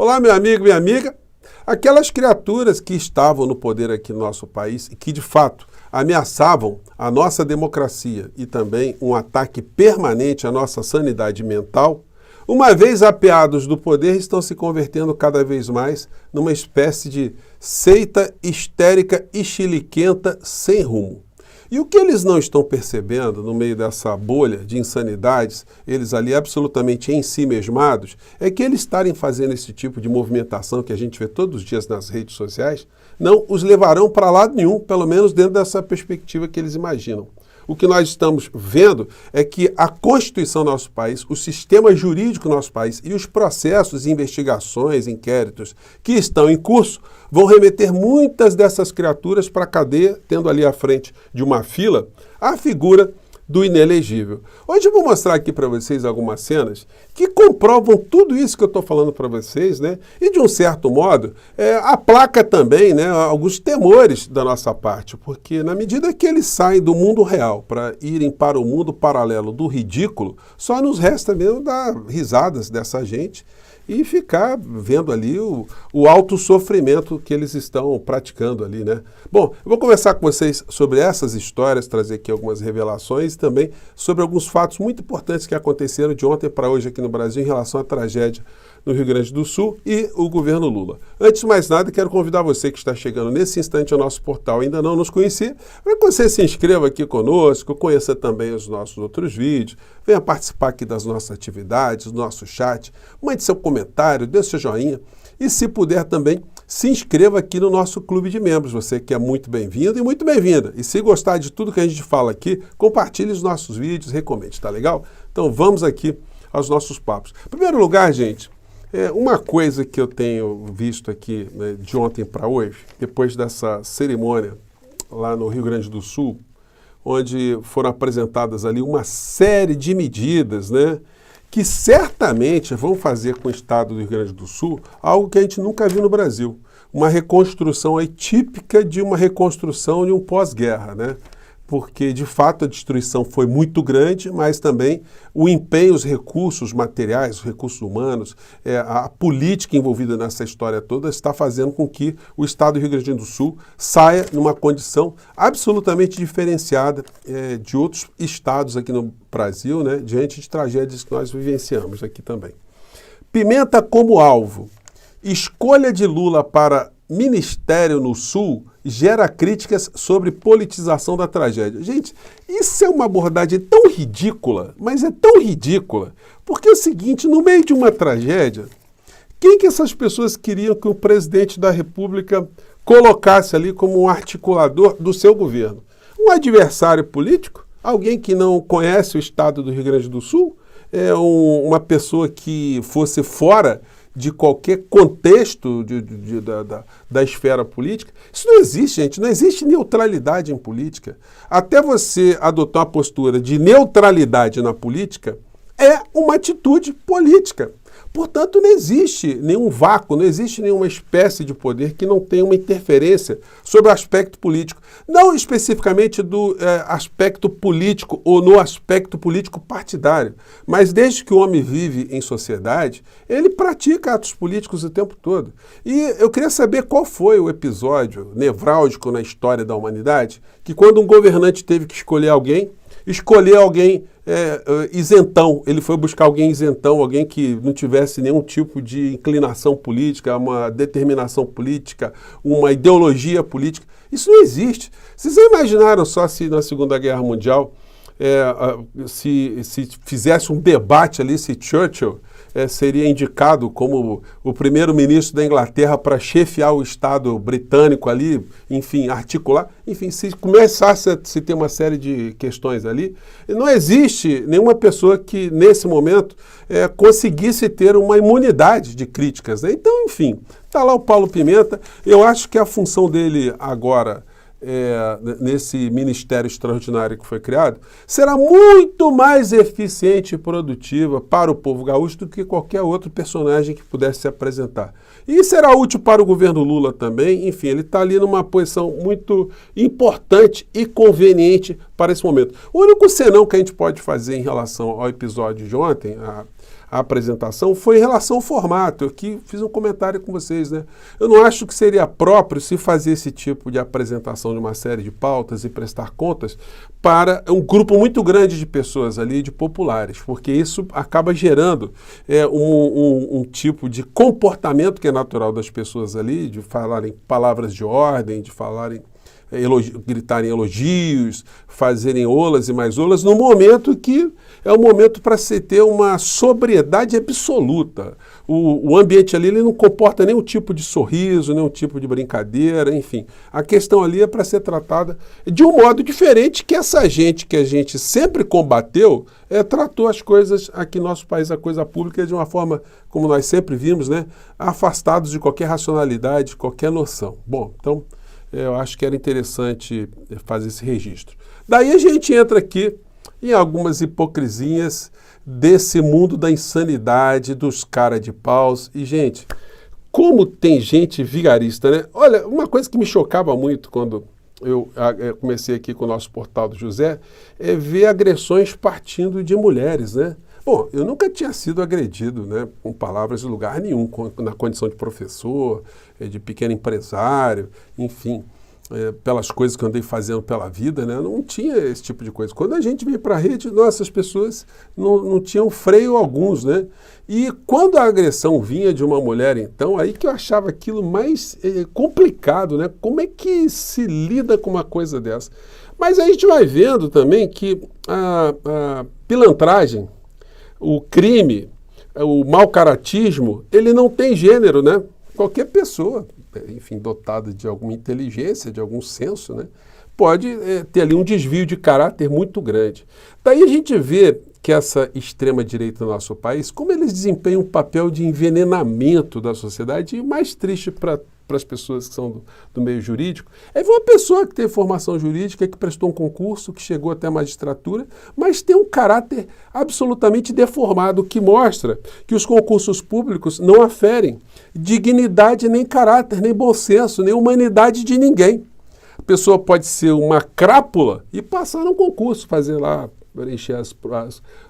Olá, meu amigo, minha amiga. Aquelas criaturas que estavam no poder aqui no nosso país e que, de fato, ameaçavam a nossa democracia e também um ataque permanente à nossa sanidade mental, uma vez apeados do poder, estão se convertendo cada vez mais numa espécie de seita histérica e chiliquenta sem rumo. E o que eles não estão percebendo no meio dessa bolha de insanidades, eles ali absolutamente em si mesmados, é que eles estarem fazendo esse tipo de movimentação que a gente vê todos os dias nas redes sociais, não os levarão para lado nenhum, pelo menos dentro dessa perspectiva que eles imaginam. O que nós estamos vendo é que a Constituição do nosso país, o sistema jurídico do nosso país e os processos, investigações, inquéritos que estão em curso vão remeter muitas dessas criaturas para a cadeia, tendo ali à frente de uma fila a figura do inelegível. Hoje eu vou mostrar aqui para vocês algumas cenas que comprovam tudo isso que eu estou falando para vocês, né? E de um certo modo, aplaca também, né, alguns temores da nossa parte, porque na medida que eles saem do mundo real para irem para o mundo paralelo do ridículo, só nos resta mesmo dar risadas dessa gente e ficar vendo ali o alto sofrimento que eles estão praticando ali, né? Bom, eu vou conversar com vocês sobre essas histórias, trazer aqui algumas revelações e também sobre alguns fatos muito importantes que aconteceram de ontem para hoje aqui no Brasil em relação à tragédia no Rio Grande do Sul e o governo Lula. Antes de mais nada, quero convidar você que está chegando nesse instante ao nosso portal, ainda não nos conhecia, para que você se inscreva aqui conosco, conheça também os nossos outros vídeos, venha participar aqui das nossas atividades, do nosso chat, mande seu comentário, dê seu joinha e, se puder também, se inscreva aqui no nosso clube de membros. Você que é muito bem-vindo e muito bem-vinda. E se gostar de tudo que a gente fala aqui, compartilhe os nossos vídeos, recomende, tá legal? Então vamos aqui aos nossos papos. Em primeiro lugar, gente, uma coisa que eu tenho visto aqui, né, de ontem para hoje, depois dessa cerimônia lá no Rio Grande do Sul, onde foram apresentadas ali uma série de medidas, né, que certamente vão fazer com o estado do Rio Grande do Sul algo que a gente nunca viu no Brasil. Uma reconstrução aí típica de uma reconstrução de um pós-guerra, né? Porque, de fato, a destruição foi muito grande, mas também o empenho, os recursos materiais, os recursos humanos, a política envolvida nessa história toda está fazendo com que o estado do Rio Grande do Sul saia numa condição absolutamente diferenciada de outros estados aqui no Brasil, né, diante de tragédias que nós vivenciamos aqui também. Pimenta como alvo. Escolha de Lula para ministério no Sul gera críticas sobre politização da tragédia. Gente, isso é uma abordagem tão ridícula, mas é tão ridícula, porque é o seguinte, no meio de uma tragédia, quem que essas pessoas queriam que o presidente da República colocasse ali como um articulador do seu governo? Um adversário político? Alguém que não conhece o estado do Rio Grande do Sul? Uma pessoa que fosse fora de qualquer contexto da esfera política? Isso não existe, gente. Não existe neutralidade em política. Até você adotar uma postura de neutralidade na política é uma atitude política. Portanto, não existe nenhum vácuo, não existe nenhuma espécie de poder que não tenha uma interferência sobre o aspecto político. Não especificamente do aspecto político ou no aspecto político partidário, mas desde que o homem vive em sociedade, ele pratica atos políticos o tempo todo. E eu queria saber qual foi o episódio nevrálgico na história da humanidade que, quando um governante teve que escolher alguém isentão, ele foi buscar alguém isentão, alguém que não tivesse nenhum tipo de inclinação política, uma determinação política, uma ideologia política. Isso não existe. Vocês já imaginaram só se na Segunda Guerra Mundial, se fizesse um debate ali, se Churchill seria indicado como o primeiro-ministro da Inglaterra para chefiar o Estado britânico ali, enfim, articular, enfim, se começasse a se ter uma série de questões ali, não existe nenhuma pessoa que, nesse momento, conseguisse ter uma imunidade de críticas, né? Então, enfim, está lá o Paulo Pimenta. Eu acho que a função dele agora, nesse ministério extraordinário que foi criado, será muito mais eficiente e produtiva para o povo gaúcho do que qualquer outro personagem que pudesse se apresentar. E será útil para o governo Lula também. Enfim, ele está ali numa posição muito importante e conveniente para esse momento. O único senão que a gente pode fazer em relação ao episódio de ontem, a apresentação foi em relação ao formato. Eu aqui fiz um comentário com vocês, né? Eu não acho que seria próprio se fazer esse tipo de apresentação de uma série de pautas e prestar contas para um grupo muito grande de pessoas ali, de populares, porque isso acaba gerando um tipo de comportamento que é natural das pessoas ali, de falarem palavras de ordem, de falarem gritarem elogios, fazerem olas e mais olas, no momento que é um momento para se ter uma sobriedade absoluta. O ambiente ali ele não comporta nenhum tipo de sorriso, nenhum tipo de brincadeira, enfim. A questão ali é para ser tratada de um modo diferente que essa gente que a gente sempre combateu, tratou as coisas aqui no nosso país, a coisa pública, de uma forma, como nós sempre vimos, né, afastados de qualquer racionalidade, qualquer noção. Bom, então eu acho que era interessante fazer esse registro. Daí a gente entra aqui em algumas hipocrisias desse mundo da insanidade, dos cara de paus. E, gente, como tem gente vigarista, né? Olha, uma coisa que me chocava muito quando eu comecei aqui com o nosso portal do José é ver agressões partindo de mulheres, né? Bom, eu nunca tinha sido agredido, né, com palavras de lugar nenhum, na condição de professor, de pequeno empresário, enfim, pelas coisas que eu andei fazendo pela vida, né, não tinha esse tipo de coisa. Quando a gente veio para a rede, nossa, as pessoas não tinham freio alguns, né? E quando a agressão vinha de uma mulher, então, aí que eu achava aquilo mais complicado, né? Como é que se lida com uma coisa dessa? Mas aí a gente vai vendo também que a pilantragem, o crime, o mau-caratismo, ele não tem gênero, né? Qualquer pessoa, enfim, dotada de alguma inteligência, de algum senso, né, pode ter ali um desvio de caráter muito grande. Daí a gente vê que essa extrema-direita no nosso país, como eles desempenham um papel de envenenamento da sociedade, e mais triste para as pessoas que são do meio jurídico, é ver uma pessoa que tem formação jurídica, que prestou um concurso, que chegou até a magistratura, mas tem um caráter absolutamente deformado, que mostra que os concursos públicos não aferem dignidade, nem caráter, nem bom senso, nem humanidade de ninguém. A pessoa pode ser uma crápula e passar num concurso, fazer lá, preencher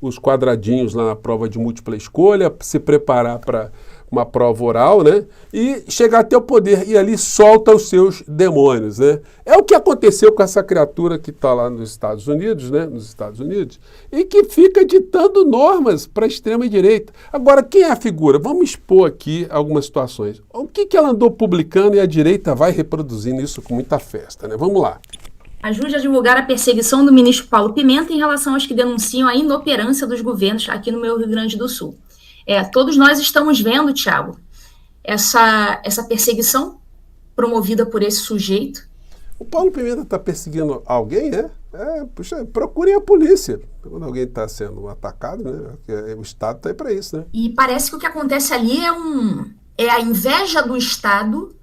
os quadradinhos lá na prova de múltipla escolha, se preparar para uma prova oral, né? E chegar até o poder e ali solta os seus demônios, né? É o que aconteceu com essa criatura que está lá nos Estados Unidos, né? Nos Estados Unidos, e que fica ditando normas para a extrema-direita. Agora, quem é a figura? Vamos expor aqui algumas situações. O que ela andou publicando e a direita vai reproduzindo isso com muita festa, né? Vamos lá. Ajude a divulgar a perseguição do ministro Paulo Pimenta em relação aos que denunciam a inoperância dos governos aqui no meu Rio Grande do Sul. Todos nós estamos vendo, Thiago, essa perseguição promovida por esse sujeito. O Paulo Pimenta está perseguindo alguém, né? Puxa, procurem a polícia quando alguém está sendo atacado, né? O Estado está aí para isso, né? E parece que o que acontece ali é a inveja do Estado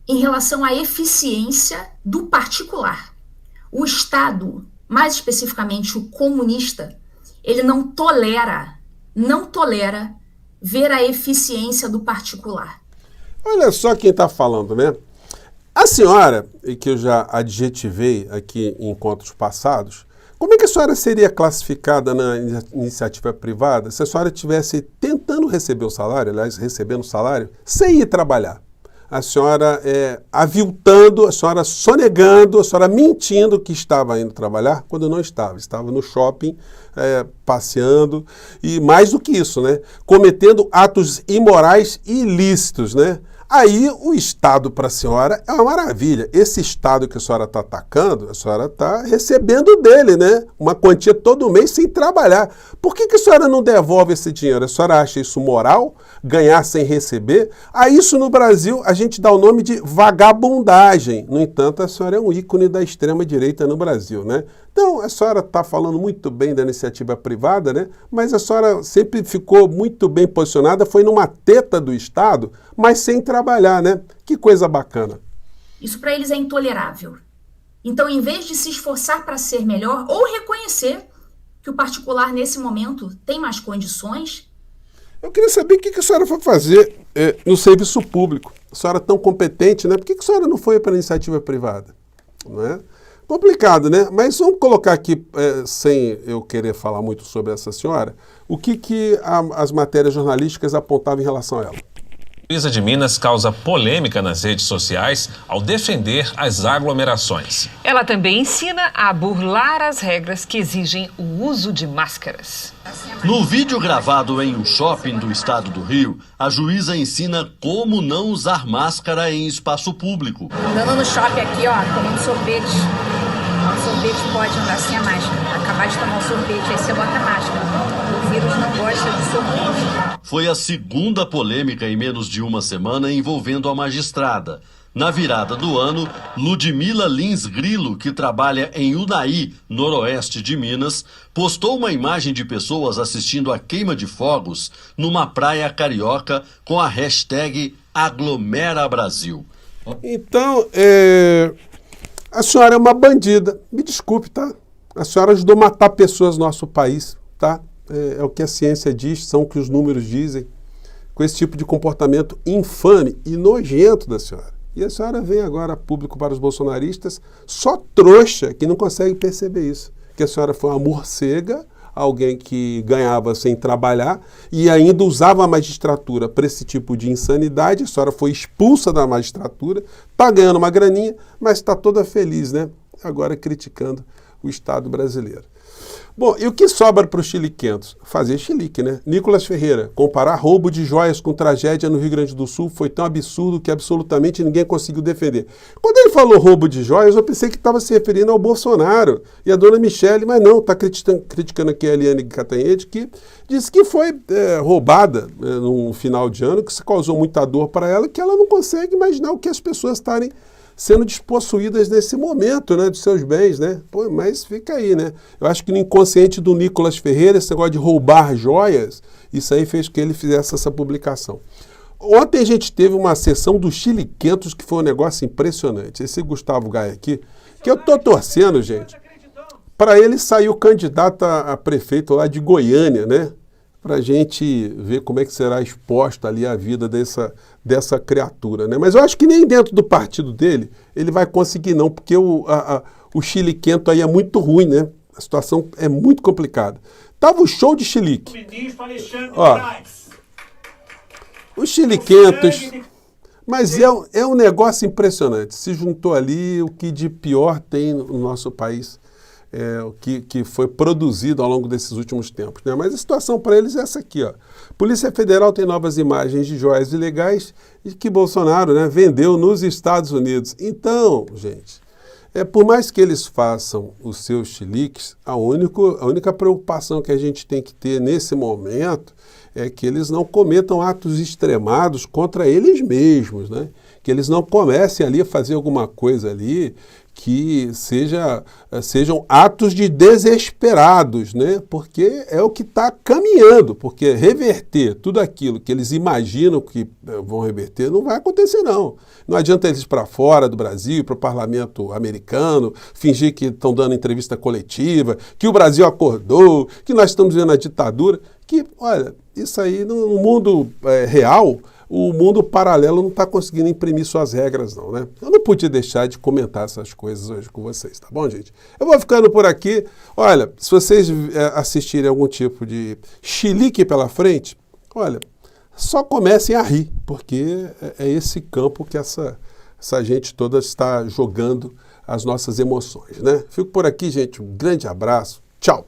em relação à eficiência do particular. O Estado, mais especificamente o comunista, ele não tolera ver a eficiência do particular. Olha só quem está falando, né? A senhora, e que eu já adjetivei aqui em encontros passados, como é que a senhora seria classificada na iniciativa privada se a senhora estivesse tentando receber o salário, aliás, recebendo o salário, sem ir trabalhar? A senhora aviltando, a senhora sonegando, a senhora mentindo que estava indo trabalhar quando não estava. Estava no shopping, passeando e mais do que isso, né? Cometendo atos imorais e ilícitos, né? Aí o Estado para a senhora é uma maravilha. Esse Estado que a senhora está atacando, a senhora está recebendo dele, né? Uma quantia todo mês sem trabalhar. Por que a senhora não devolve esse dinheiro? A senhora acha isso moral? Ganhar sem receber? A isso no Brasil a gente dá o nome de vagabundagem. No entanto, a senhora é um ícone da extrema-direita no Brasil, né? Então, a senhora está falando muito bem da iniciativa privada, né? Mas a senhora sempre ficou muito bem posicionada, foi numa teta do Estado, mas sem trabalhar, né? Que coisa bacana. Isso para eles é intolerável. Então, em vez de se esforçar para ser melhor ou reconhecer que o particular, nesse momento, tem mais condições... Eu queria saber o que a senhora foi fazer no serviço público. A senhora é tão competente, né? Por que a senhora não foi para a iniciativa privada? Não é? Complicado, né? Mas vamos colocar aqui, sem eu querer falar muito sobre essa senhora, o que as matérias jornalísticas apontavam em relação a ela. A juíza de Minas causa polêmica nas redes sociais ao defender as aglomerações. Ela também ensina a burlar as regras que exigem o uso de máscaras. No vídeo gravado em um shopping do estado do Rio, a juíza ensina como não usar máscara em espaço público. Andando no shopping aqui, ó, tomando sorvete. O sorvete pode andar sem a máscara. Acabar de tomar um sorvete, aí você bota a máscara. O vírus não gosta de sorvete. Foi a segunda polêmica em menos de uma semana envolvendo a magistrada. Na virada do ano, Ludmila Lins Grilo, que trabalha em Unai, noroeste de Minas, postou uma imagem de pessoas assistindo a queima de fogos numa praia carioca com a hashtag #AglomeraBrasil. Então, a senhora é uma bandida. Me desculpe, tá? A senhora ajudou a matar pessoas no nosso país, tá? É o que a ciência diz, são o que os números dizem, com esse tipo de comportamento infame e nojento da senhora. E a senhora vem agora a público para os bolsonaristas, só trouxa que não consegue perceber isso. Que a senhora foi uma morcega, alguém que ganhava sem trabalhar e ainda usava a magistratura para esse tipo de insanidade. A senhora foi expulsa da magistratura, está ganhando uma graninha, mas está toda feliz, né? Agora criticando o Estado brasileiro. Bom, e o que sobra para os chiliquentos? Fazer chilique, né? Nicolas Ferreira, comparar roubo de joias com tragédia no Rio Grande do Sul foi tão absurdo que absolutamente ninguém conseguiu defender. Quando ele falou roubo de joias, eu pensei que estava se referindo ao Bolsonaro e à dona Michele, mas não, está criticando aqui a Eliane Cantanhede, que disse que foi roubada num final de ano, que isso causou muita dor para ela, que ela não consegue imaginar o que as pessoas estarem sendo despossuídas nesse momento, né, dos seus bens, né? Pô, mas fica aí, né? Eu acho que no inconsciente do Nicolas Ferreira, esse negócio de roubar joias, isso aí fez que ele fizesse essa publicação. Ontem a gente teve uma sessão dos chiliquentos que foi um negócio impressionante. Esse Gustavo Gaia aqui, que eu tô torcendo, gente, para ele sair o candidato a prefeito lá de Goiânia, né? Para a gente ver como é que será exposta ali a vida dessa criatura, né? Mas eu acho que nem dentro do partido dele ele vai conseguir não, porque o chiliquento aí é muito ruim, né? A situação é muito complicada. Tava o show de chilique. Ó, os chiliquentos, mas é um negócio impressionante. Se juntou ali o que de pior tem no nosso país. O que foi produzido ao longo desses últimos tempos, né? Mas a situação para eles é essa aqui, ó. Polícia Federal tem novas imagens de joias ilegais e que Bolsonaro, né, vendeu nos Estados Unidos. Então, gente, por mais que eles façam os seus chiliques, a única preocupação que a gente tem que ter nesse momento é que eles não cometam atos extremados contra eles mesmos, né? Que eles não comecem ali a fazer alguma coisa ali que sejam atos de desesperados, né? Porque é o que está caminhando, porque reverter tudo aquilo que eles imaginam que vão reverter não vai acontecer, não. Não adianta eles ir para fora do Brasil, para o parlamento americano, fingir que estão dando entrevista coletiva, que o Brasil acordou, que nós estamos vendo a ditadura, que, olha, isso aí no mundo real, o mundo paralelo não está conseguindo imprimir suas regras, não, né? Eu não podia deixar de comentar essas coisas hoje com vocês, tá bom, gente? Eu vou ficando por aqui. Olha, se vocês assistirem algum tipo de chilique pela frente, olha, só comecem a rir, porque é esse campo que essa gente toda está jogando as nossas emoções, né? Fico por aqui, gente. Um grande abraço. Tchau!